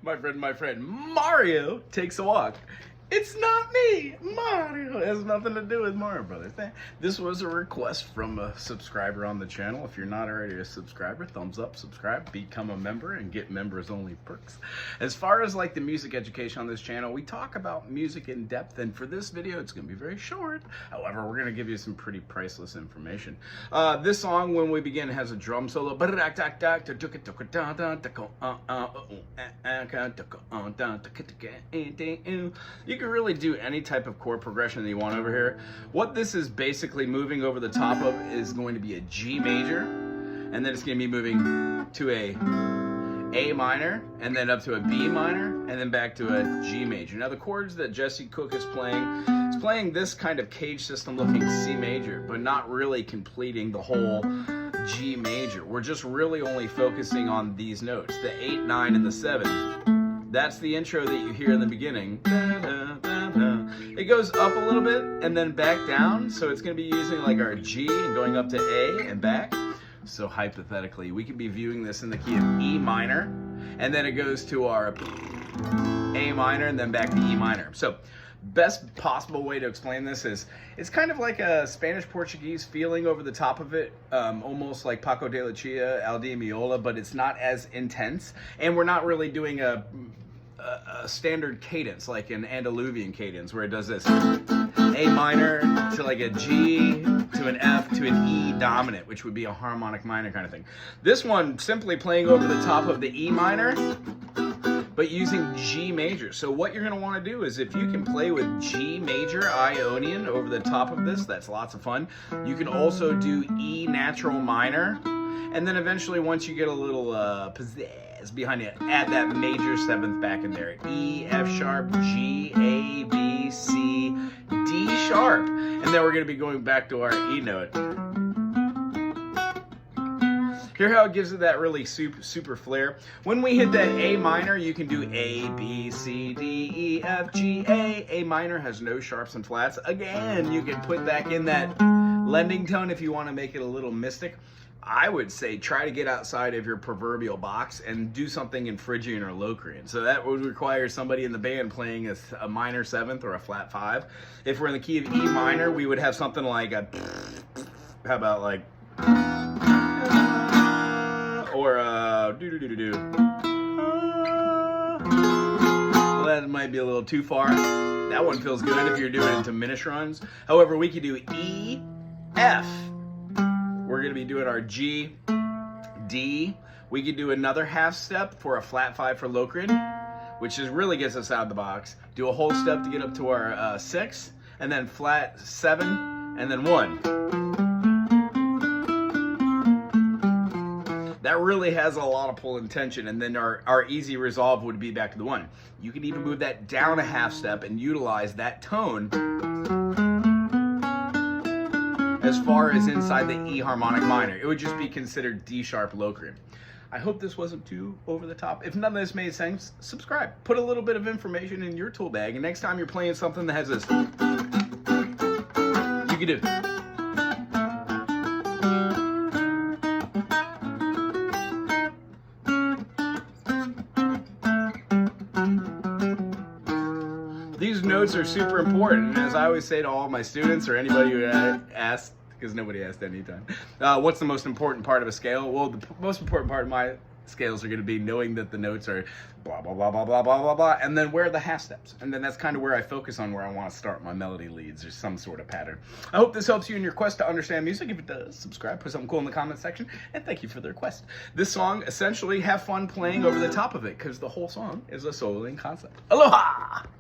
my friend, Mario takes a walk. It's not me, Mario. It has nothing to do with Mario Brothers. This was a request from a subscriber on the channel. If you're not already a subscriber, thumbs up, subscribe, become a member, and get members only perks. As far as like the music education on this channel, we talk about music in depth, and for this video, it's gonna be very short. However, we're gonna give you some pretty priceless information. This song, when we begin, has a drum solo. You can really do any type of chord progression that you want over here. What this is basically moving over the top of is going to be a G major, and then it's going to be moving to A minor, and then up to a B minor, and then back to a G major. Now the chords that Jesse Cook is playing this kind of cage system looking C major, but not really completing the whole G major. We're just really only focusing on these notes, the 8, 9, and the 7. That's the intro that you hear in the beginning. It goes up a little bit and then back down, so it's going to be using like our G and going up to A and back. So hypothetically, we could be viewing this in the key of E minor, and then it goes to our A minor and then back to E minor. So best possible way to explain this is it's kind of like a Spanish-Portuguese feeling over the top of it, almost like Paco de Lucia, Al Di Meola, but it's not as intense, and we're not really doing a standard cadence like an Andaluvian cadence where it does this A minor to like a G to an F to an E dominant, which would be a harmonic minor kind of thing. This one simply playing over the top of the E minor, but using G major. So what you're going to want to do is, if you can play with G major Ionian over the top of this, that's lots of fun. You can also do E natural minor, and then eventually once you get a little pizzazz behind it, add that major 7th back in there. E, F sharp, G, A, B, C, D sharp. And then we're going to be going back to our E note. Hear how it gives it that really super flair. When we hit that A minor, you can do A, B, C, D, E, F, G, A. A minor has no sharps and flats. Again, you can put back in that lending tone if you want to make it a little mystic. I would say try to get outside of your proverbial box and do something in Phrygian or Locrian. So that would require somebody in the band playing a minor 7th or a flat 5. If we're in the key of E minor, we would have something like a, how about like, or do-do-do-do-do. Well, that might be a little too far. That one feels good if you're doing it to diminished runs. However, we could do E, F. We're going to be doing our G, D. We could do another half step for a flat 5 for Locrian, which is really gets us out of the box. Do a whole step to get up to our 6, and then flat 7, and then 1. That really has a lot of pull and tension, and then our easy resolve would be back to the 1. You can even move that down a half step and utilize that tone as far as inside the E harmonic minor. It would just be considered D sharp Locrian. I hope this wasn't too over the top. If none of this made sense, subscribe. Put a little bit of information in your tool bag, and next time you're playing something that has this, you can do. These notes are super important, and as I always say to all my students or anybody who asks, because nobody asked any time, what's the most important part of a scale? Well, the most important part of my scales are going to be knowing that the notes are blah, blah, blah, blah, blah, blah, blah, blah, and then where are the half steps? And then that's kind of where I focus on where I want to start my melody leads or some sort of pattern. I hope this helps you in your quest to understand music. If it does, subscribe, put something cool in the comment section, and thank you for the request. This song, essentially, have fun playing over the top of it, because the whole song is a soloing concept. Aloha!